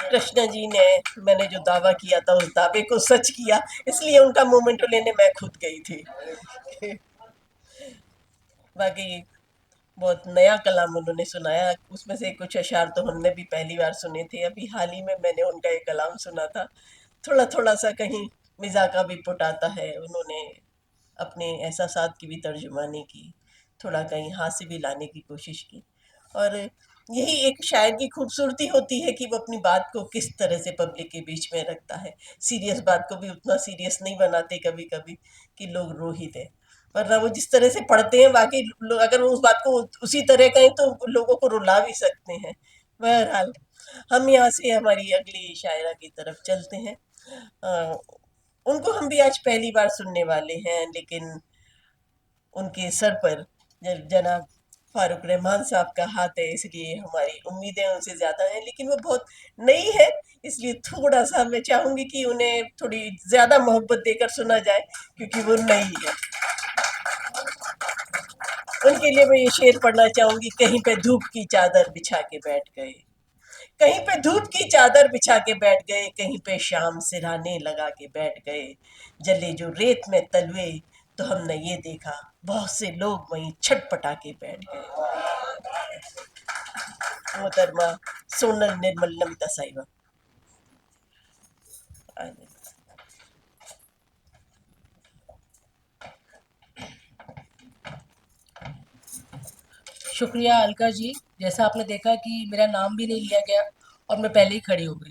[SPEAKER 1] कृष्णा जी ने, मैंने जो दावा किया था उस दावे को सच किया, इसलिए उनका मोमेंटो लेने मैं खुद गई थी। बाकी बहुत नया कलाम उन्होंने सुनाया, उसमें से कुछ अशार तो हमने भी पहली बार सुने थे। अभी हाल ही में मैंने उनका एक कलाम सुना था, थोड़ा थोड़ा सा कहीं मिजाह का भी पुट आता है, उन्होंने अपने एहसासात की भी तर्जुमानी की, थोड़ा कहीं हास्य भी लाने की कोशिश की। और यही एक शायर की खूबसूरती होती है कि वो अपनी बात को किस तरह से पब्लिक के बीच में रखता है। सीरियस बात को भी उतना सीरियस नहीं बनाते कभी कभी कि लोग रो ही दें, वरना वो जिस तरह से पढ़ते हैं वाकई लोग अगर वो उस बात को उसी तरह कहें तो लोगों को रुला भी सकते हैं। बहरहाल हम यहाँ से हमारी अगली शायरा की तरफ चलते हैं। अ, उनको हम भी आज पहली बार सुनने वाले हैं, लेकिन उनके सर पर जनाब फारूक रहमान साहब का हाथ है, इसलिए हमारी उम्मीदें उनसे ज़्यादा हैं, लेकिन वो बहुत नई है, इसलिए थोड़ा सा मैं चाहूँगी कि उन्हें थोड़ी ज़्यादा मोहब्बत देकर सुना जाए, क्योंकि वो नई है। उनके लिए मैं ये शेर पढ़ना चाहूँगी। कहीं पे धूप की चादर बिछा के बैठ गए, कहीं पे धूप की चादर बिछा के बैठ गए, कहीं पे शाम सिरहाने लगा के बैठ गए, जले जो रेत में तलवे तो हमने ये देखा बहुत से लोग वहीं छटपटा के बैठ गए। मोहतरमा सोनल निर्मल नमिता साहिबा।
[SPEAKER 6] शुक्रिया अलका जी। जैसा आपने देखा कि मेरा नाम भी नहीं लिया गया और मैं पहले ही खड़ी हो गई।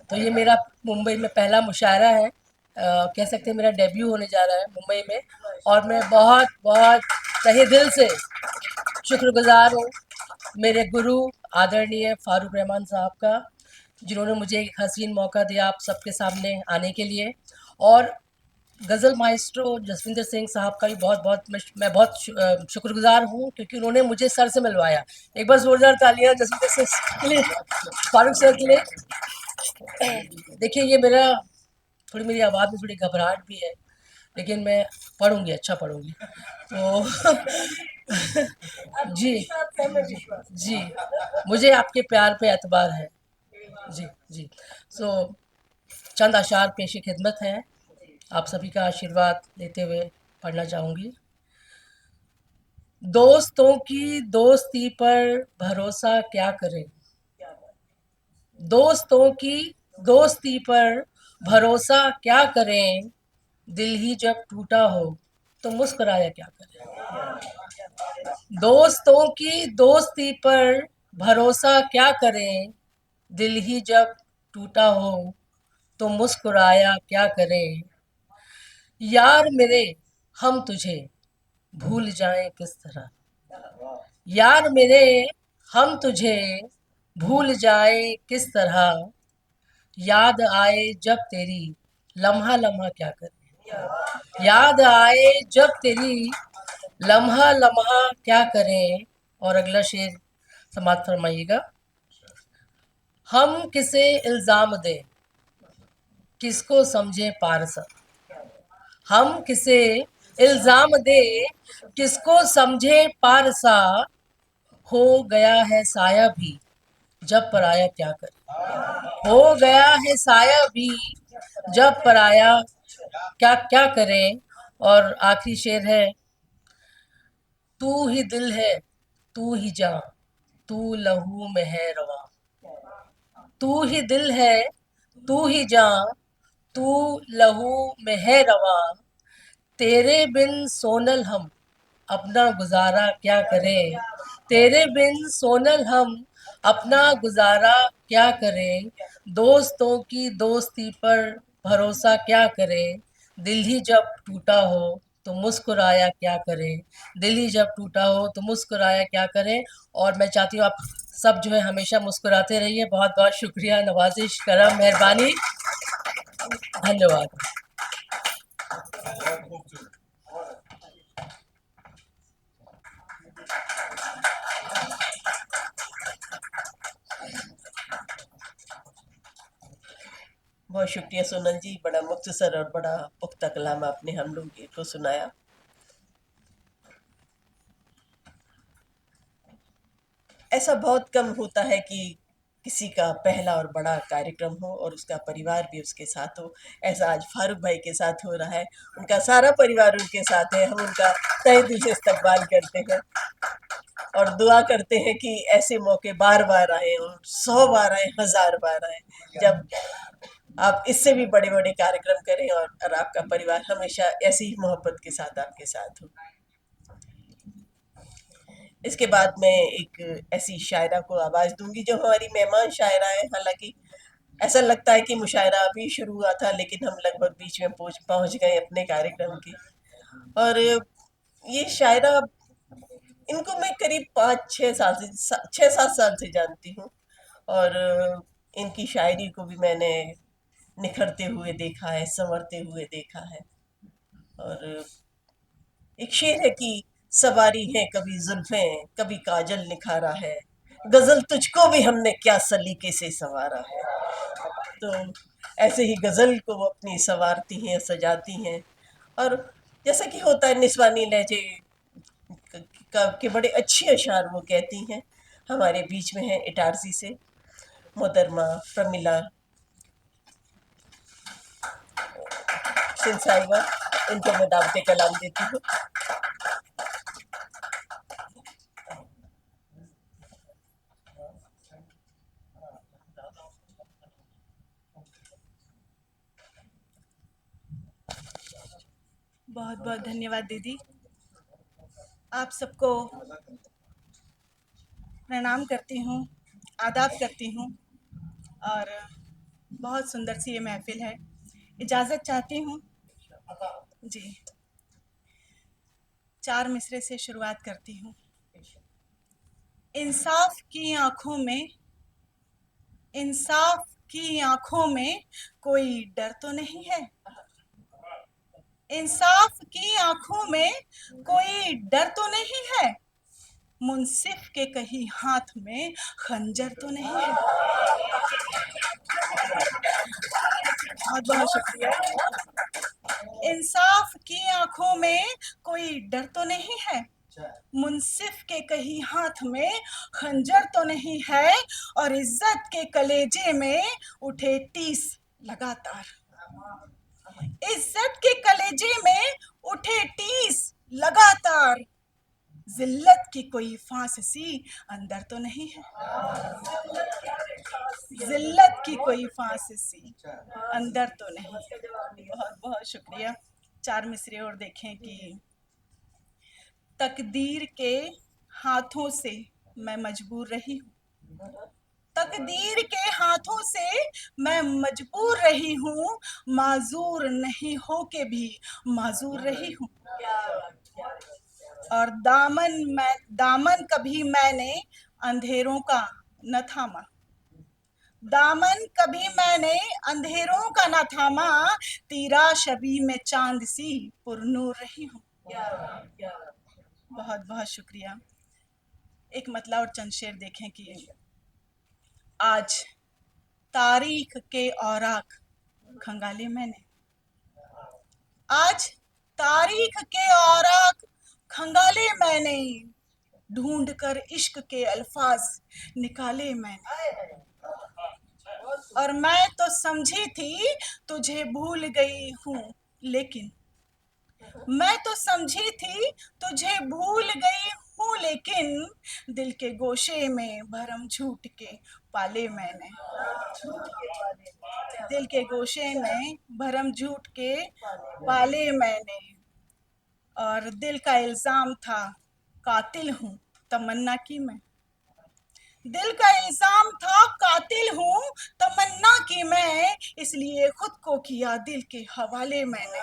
[SPEAKER 6] तो ये मेरा मुंबई में पहला मुशायरा है, कह सकते हैं मेरा डेब्यू होने जा रहा है मुंबई में, और मैं बहुत बहुत तहे दिल से शुक्रगुजार हूँ मेरे गुरु आदरणीय फारूक रहमान साहब का, जिन्होंने मुझे एक हसीन मौका दिया आप सबके सामने आने के लिए। और गज़ल माइस्ट्रो जसविंदर सिंह साहब का भी बहुत बहुत मैं बहुत शुक्रगुजार हूँ, क्योंकि उन्होंने मुझे सर से मिलवाया। एक बार ज़ोरदार तालियां जसविंदर सिंह के लिए, फारूक सर के लिए। देखिए ये मेरी आवाज़ में थोड़ी घबराहट भी है, लेकिन मैं पढ़ूंगी, अच्छा पढ़ूंगी। तो जी जी, मुझे आपके प्यार पे एतबार है। जी जी। सो चंद अशार पेश खिदमत हैं, आप सभी का आशीर्वाद लेते हुए पढ़ना चाहूँगी। दोस्तों की दोस्ती पर भरोसा क्या करें, दोस्तों की दोस्ती पर भरोसा क्या करें, दिल ही जब टूटा हो तो मुस्कुराया क्या करें। दोस्तों की दोस्ती पर भरोसा क्या करें, दिल ही जब टूटा हो तो मुस्कुराया क्या करें। यार मेरे हम तुझे भूल जाएं किस तरह, यार मेरे हम तुझे भूल जाएं किस तरह, याद आए जब तेरी लम्हा लम्हा क्या करें, याद आए जब तेरी लम्हा लम्हा क्या करें। और अगला शेर समाप्त फरमाइएगा। हम किसे इल्ज़ाम दें किसको समझे पारसा, हम किसे इल्ज़ाम दे किसको समझे पारसा, हो गया है साया भी जब पराया क्या करे, हो गया है साया भी जब पराया क्या क्या करें। और आखिरी शेर है। तू ही दिल है तू ही जान तू लहू में है रवा, तू ही दिल है तू ही जान तू लहू में है रवा, तेरे बिन सोनल हम अपना गुजारा क्या करें, तेरे बिन सोनल हम अपना गुजारा क्या करें। दोस्तों की दोस्ती पर भरोसा क्या करें, दिल ही जब टूटा हो तो मुस्कुराया क्या करें, दिल ही जब टूटा हो तो मुस्कुराया क्या करें। और मैं चाहती हूँ आप सब जो है हमेशा मुस्कुराते रहिए। बहुत बहुत शुक्रिया, नवाजिश, करम, मेहरबानी, धन्यवाद।
[SPEAKER 1] बहुत शुक्रिया सोनल जी, बड़ा मुख्तसर और बड़ा पुख्ता कलाम आपने हम लोग को सुनाया। ऐसा बहुत कम होता है कि किसी का पहला और बड़ा कार्यक्रम हो और उसका परिवार भी उसके साथ हो। ऐसा आज फारूक भाई के साथ हो रहा है, उनका सारा परिवार उनके साथ है। हम उनका तहे दिल से इस्तकबाल करते हैं और दुआ करते हैं कि ऐसे मौके बार बार आए, और 100 बार आए, 1000 बार आए, जब आप इससे भी बड़े बड़े कार्यक्रम करें और आपका परिवार हमेशा ऐसी ही मोहब्बत के साथ आपके साथ हो। इसके बाद मैं एक ऐसी शायरा को आवाज़ दूंगी जो हमारी मेहमान शायरा है। हालांकि ऐसा लगता है कि मुशायरा अभी शुरू हुआ था, लेकिन हम लगभग बीच में पहुंच पहुंच गए अपने कार्यक्रम के। और ये शायरा, इनको मैं करीब 5-6 साल से 6-7 साल से जानती हूँ। और इनकी शायरी को भी मैंने निखरते हुए देखा है, संवरते हुए देखा है। और एक शेर है कि सवारी है कभी जुल्फें, कभी काजल निखारा है, गजल तुझको भी हमने क्या सलीके से संवारा है। तो ऐसे ही गजल को वो अपनी संवारती हैं, सजाती हैं। और जैसा कि होता है निस्वानी लहजे के बड़े अच्छे अशार वो कहती हैं। हमारे बीच में है इटारसी से मोहतरमा प्रमिला सिंह साहिबा। इनको मैं दावते कलाम देती हूँ।
[SPEAKER 7] बहुत बहुत धन्यवाद दीदी। आप सबको प्रणाम करती हूँ, आदाब करती हूँ। और बहुत सुंदर सी ये महफिल है। इजाज़त चाहती हूँ जी। 4 मिसरे से शुरुआत करती हूँ। इंसाफ की आँखों में, इंसाफ की आँखों में कोई डर तो नहीं है। इंसाफ की आँखों में कोई डर तो नहीं है। मुंसिफ के कहीं हाथ में खंजर तो नहीं है। बहुत बहुत शुक्रिया। इंसाफ की आंखों में कोई डर तो नहीं है। मुंसिफ के कहीं हाथ में खंजर तो नहीं है। और इज्जत के कलेजे में उठे टीस लगातार। इज्जत के कलेजे में उठे टीस लगातार। जिल्लत की कोई फांसी अंदर तो नहीं है। जिल्लत की कोई फांसी अंदर तो नहीं। बहुत बहुत शुक्रिया। 4 मिसरे और देखें कि तकदीर के हाथों से मैं मजबूर रही हूँ। तकदीर के हाथों से मैं मजबूर रही हूँ। माजूर नहीं हो के भी माजूर रही हूँ। और दामन कभी मैंने अंधेरों का न थामा। दामन कभी मैंने अंधेरों का न थामा। तीरा शबी में चांद सी पुरनूर रही हूँ। बहुत बहुत शुक्रिया। एक मतला और चंद शेर देखें कि आज तारीख के औराक खंगाले मैंने। आज तारीख के औराक खंगाले मैंने। ढूंढ कर इश्क के अल्फाज निकाले मैंने। और मैं तो समझी थी तुझे भूल गई हूँ, लेकिन मैं तो समझी थी तुझे भूल गई हूँ, लेकिन दिल के गोशे में भरम झूठ के पाले मैंने। दिल के गोशे में भरम झूठ के पाले मैंने। और दिल का इल्जाम था कातिल हूँ तमन्ना की मैं। दिल का इल्जाम था कातिल हूँ तमन्ना की मैं। इसलिए खुद को किया दिल के हवाले मैंने।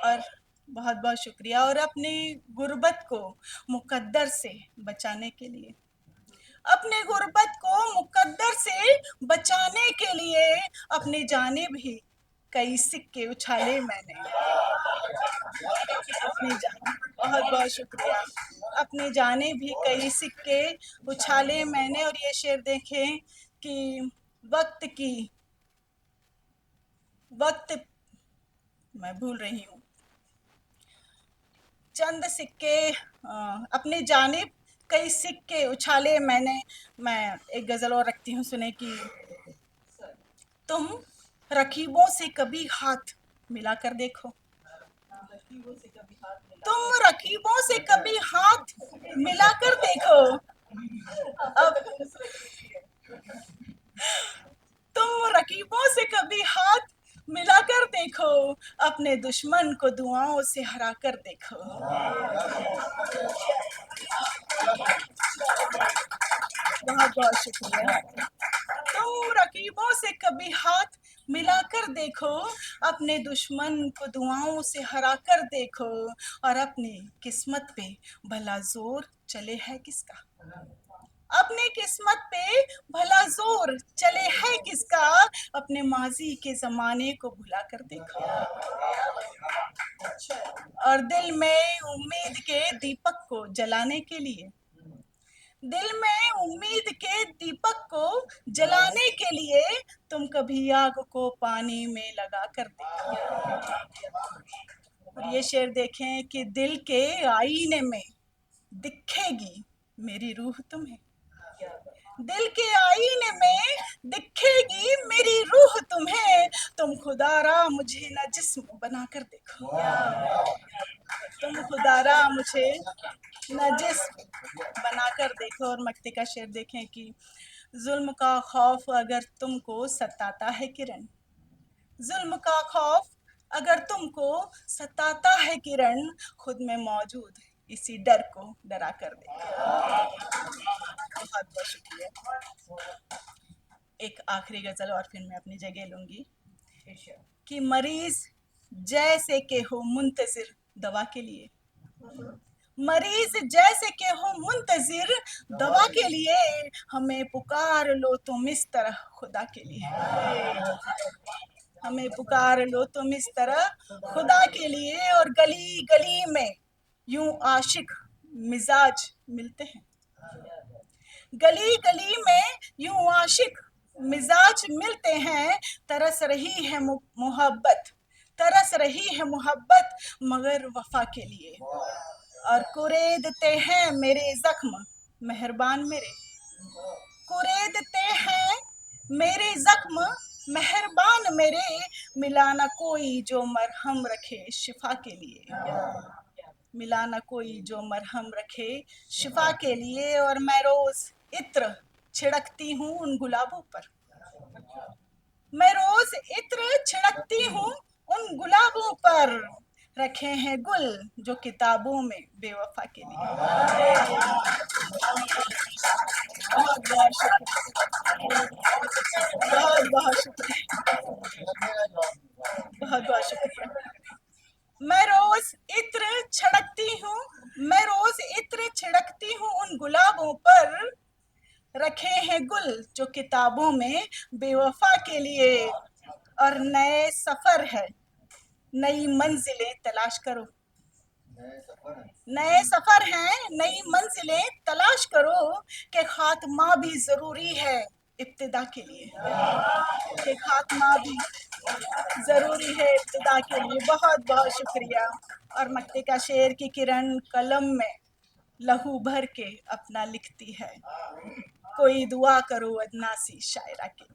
[SPEAKER 7] और बहुत बहुत शुक्रिया। और अपनी गुर्बत को मुकद्दर से बचाने के लिए, अपने गुर्बत को मुकद्दर से बचाने के लिए अपनी जाने भी कई सिक्के उछाले मैंने। अपनी जान, बहुत बहुत शुक्रिया। अपने जाने भी कई सिक्के उछाले मैंने। और ये शेर देखें कि वक्त मैं भूल रही हूँ। चंद सिक्के अपने जानिब कई सिक्के उछाले मैंने। मैं एक गजल और रखती हूँ, सुने कि तुम रकीबों से कभी हाथ मिलाकर देखो। तुम रकीबों से कभी हाथ मिलाकर देखो। अब तुम रकीबों से कभी हाथ मिलाकर देखो। अपने दुश्मन को दुआओं से हरा कर देखो। बहुत शुक्रिया। तुम रकीबों से कभी हाथ मिलाकर देखो, अपने दुश्मन को दुआओं से हरा कर देखो, और अपनी किस्मत पे भला जोर चले है किसका, अपने किस्मत पे भला जोर चले है किसका, अपने माजी के जमाने को भुला कर देखो, और दिल में उम्मीद के दीपक को जलाने के लिए, दिल में उम्मीद के दीपक को जलाने के लिए तुम कभी आग को पानी में लगा कर देखो। और ये शेर देखें कि दिल के आईने में दिखेगी मेरी रूह तुम्हें, दिल के आईने में दिखेगी मेरी रूह तुम्हें, तुम खुदारा मुझे न जिस्म बना कर देखो, तुम खुदारा मुझे न जिस्म बनाकर देखो। और मक्ते का शेर देखें कि जुल्म का खौफ अगर तुमको सताता है किरण, जुल्म का खौफ अगर तुमको सताता है किरण, खुद में मौजूद इसी डर को डरा कर देखो। बहुत बहुत शुक्रिया। एक आखिरी गजल और फिर मैं अपनी जगह लूंगी कि मरीज जैसे के हो मुंतजिर दवा के लिए, मरीज जैसे के हो मुंतजिर दवा के लिए, हमें पुकार लो तुम इस तरह खुदा के लिए, हमें पुकार लो तुम इस तरह खुदा के लिए। और गली गली में यूं आशिक मिजाज मिलते हैं, गली गली में यूं आशिक मिजाज मिलते हैं, तरस रही है मोहब्बत, तरस रही है मोहब्बत मगर वफा के लिए, और कुरेदते हैं मेरे जख्म मेहरबान मेरे, कुरेदते हैं मेरे जख्म मेहरबान मेरे, मिलाना कोई जो मरहम रखे शिफा के लिए, मिलाना कोई जो मरहम रखे शिफा के लिए। और मैं रोज इत्र छिड़कती हूँ उन गुलाबों पर, मैं रोज इत्र छिड़कती हूँ उन गुलाबों पर, रखे हैं गुल जो किताबों में बेवफा के लिए। बहुत बहुत शुक्रिया, बहुत बहुत शुक्रिया, बहुत बहुत शुक्रिया। मैं रोज इत्र छिड़कती हूँ, मैं रोज इत्र छिड़कती हूँ उन गुलाबों पर, रखे हैं गुल जो किताबों में बेवफा के लिए। और नए सफर है, नई मंजिलें तलाश करो, नए सफर हैं, नई मंजिलें तलाश करो, कि खात्मा भी जरूरी है इब्तिदा के लिए, कि खात्मा भी जरूरी है इब्तिदा के लिए। बहुत बहुत शुक्रिया। और मक्ते का शेर की किरण कलम में लहू भर के अपना लिखती है, कोई दुआ करो अदना सी शायरा के लिए।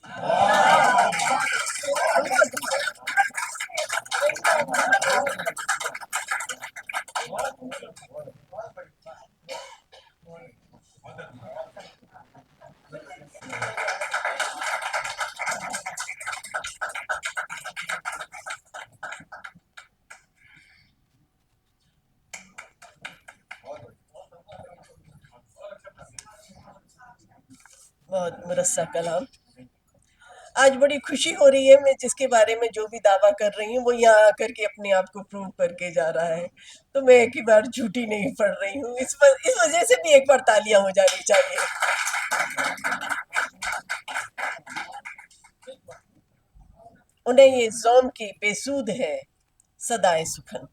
[SPEAKER 1] बहुत मुरस्सा कलाम। आज बड़ी खुशी हो रही है, मैं जिसके बारे में जो भी दावा कर रही हूँ वो यहाँ आकर के अपने आप को प्रूव करके जा रहा है, तो मैं एक ही बार झूठी नहीं पड़ रही हूँ। इस वजह से भी एक बार तालियां हो जानी चाहिए। उन्हें ये ज़ौम की बेसूद है सदाए सुखन,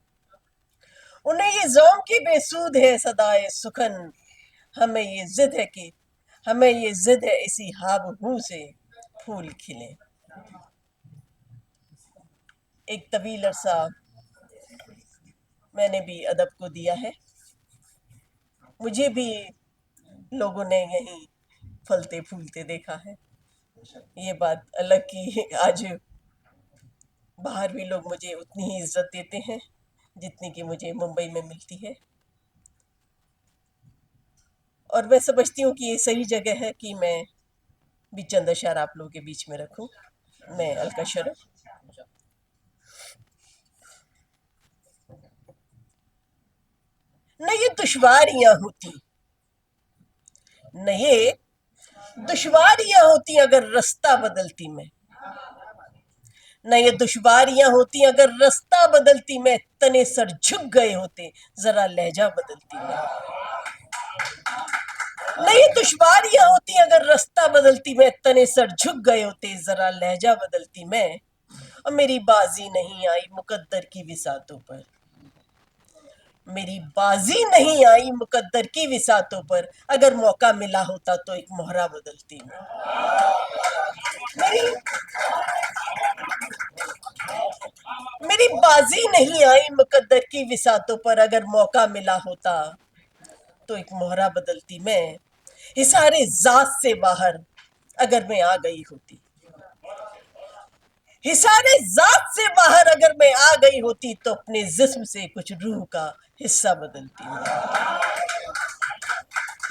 [SPEAKER 1] उन्हें ये ज़ौम की बेसूद है सदाए सुखन, हमें ये जिद है कि हमें ये जिद है इसी हाबहू से फूल खिले। एक तवील अरसा मैंने भी अदब को दिया है, मुझे भी लोगों ने यहीं फलते फूलते देखा है। ये बात अलग की आज बाहर भी लोग मुझे उतनी ही इज्जत देते हैं जितनी कि मुझे मुंबई में मिलती है, और मैं समझती हूँ कि ये सही जगह है कि मैं भी चंद अशआर आप लोगों के बीच में रखूं। मैं अलका शरफ। न ये दुश्वारियां होती, न ये दुश्वारियां होती अगर रास्ता बदलती मैं, न ये दुश्वारियां होती अगर रास्ता बदलती मैं, तने सर झुक गए होते जरा लहजा बदलती मैं। न ये दुश्वारियां होती अगर रास्ता बदलती मैं, तने सर झुक गए होते जरा लहजा बदलती मैं। और मेरी बाजी नहीं आई मुकद्दर की विसातों पर, मेरी बाजी नहीं आई मुकद्दर की विसातों पर, अगर मौका मिला होता तो एक मोहरा बदलती मैं। मेरी मेरी बाजी नहीं आई मुकद्दर की विसातों पर, अगर मौका मिला होता तो एक मोहरा बदलती मैं। हिसारे जात से बाहर अगर मैं आ गई होती, हिसारे जात से बाहर अगर मैं आ गई होती, तो अपने जिस्म से कुछ रूह का हिस्सा बदलती मैं।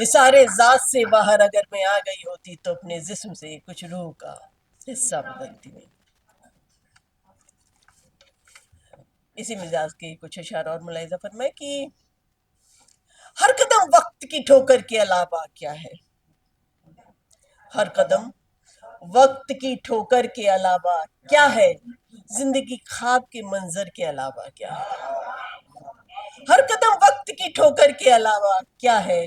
[SPEAKER 1] हिसारे जात से बाहर अगर मैं आ गई होती, तो अपने जिस्म से कुछ रूह का हिस्सा बदलती मैं। इसी मिजाज के कुछ इशारा और मुलाहिजा फरमाए कि हर कदम वक्त की ठोकर के अलावा क्या है, हर कदम वक्त की ठोकर के अलावा क्या है, जिंदगी ख्वाब के मंजर के अलावा क्या है। हर कदम वक्त की ठोकर के अलावा क्या है,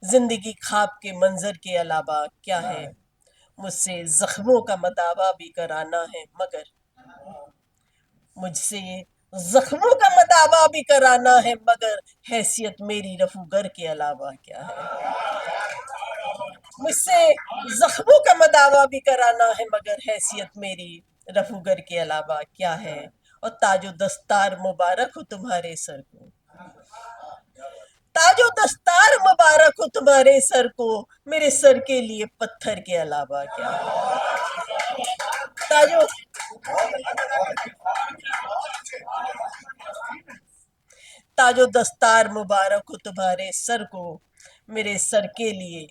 [SPEAKER 1] जिंदगी ख्वाब के मंजर के अलावा क्या है। मुझसे जख्मों का मदावा भी कराना है मगर, मुझसे जख्मों का मदावा भी कराना है मगर, हैसियत मेरी रफूगर के अलावा क्या है। मुझसे जख्मों का मदावा भी कराना है मगर, हैसियत मेरी रफूगर के अलावा क्या है। और ताजो दस्तार मुबारक हो तुम्हारे सर को, ताजो दस्तार मुबारक हो तुम्हारे सर को, मेरे सर के लिए पत्थर के अलावा क्या है। ताजो ताजो दस्तार मुबारक हो तुम्हारे सर को, मेरे सर के लिए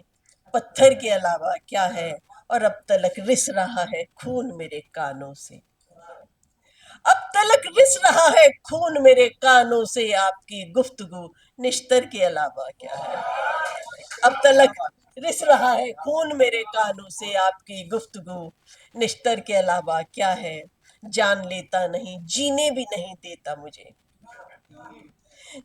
[SPEAKER 1] पत्थर के अलावा क्या है। और अब तलक रिस रहा है खून मेरे कानों से, अब तलक रिस रहा है खून मेरे कानों से, आपकी गुफ्तगू निश्तर के अलावा क्या है। अब तलक रिस रहा है खून मेरे कानों से, आपकी गुफ्तगू निश्तर के अलावा क्या है। जान लेता नहीं जीने भी नहीं देता मुझे,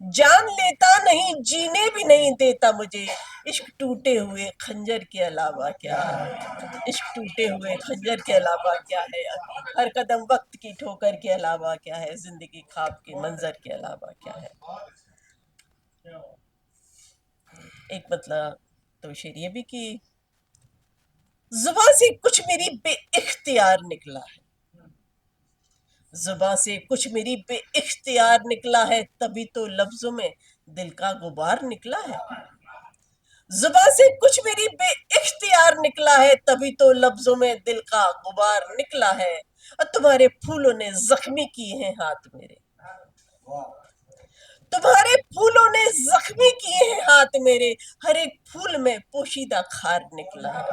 [SPEAKER 1] जान लेता नहीं जीने भी नहीं देता मुझे, इश्क टूटे हुए खंजर के अलावा क्या है। इश्क टूटे हुए खंजर के अलावा क्या है, हर कदम वक्त की ठोकर के अलावा क्या है, जिंदगी ख्वाब के मंजर के अलावा क्या है। एक मतलब तो शेर ये भी कि जुबान से कुछ मेरी बेइख्तियार निकला है, जुबान से कुछ मेरी बेइख्तियार निकला है, तभी तो लफ्जों में दिल का गुबार निकला है। जुबान से कुछ मेरी बेइख्तियार निकला है, तभी तो लफ्जों में दिल का गुबार निकला है। और तुम्हारे फूलों ने जख्मी किए हैं हाथ मेरे, तुम्हारे फूलों ने जख्मी किए हैं हाथ मेरे, हर एक फूल में पोशीदा खार निकला है।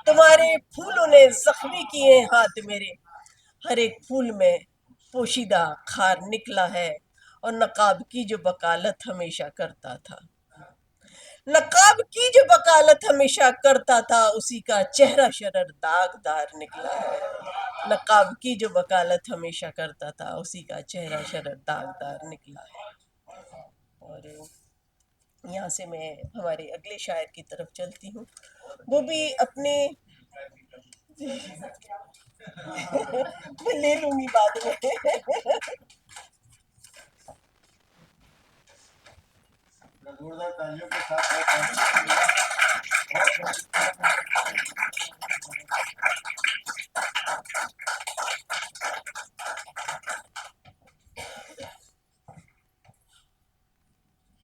[SPEAKER 1] तुम्हारे फूलों ने जख्मी किए हैं हाथ मेरे, हर एक फूल में पोशीदा खार निकला है। और नकाब की जो वकालत हमेशा करता था, नकाब की जो वकालत हमेशा करता था, उसी का चेहरा शरर दागदार निकला है। नकाब की जो वकालत हमेशा करता था, उसी का चेहरा शरर दागदार निकला है। और यहाँ से मैं हमारे अगले शायर की तरफ चलती हूँ, वो भी अपने मैं ले लूंगी बाद में।
[SPEAKER 2] जोरदार तालियों के साथ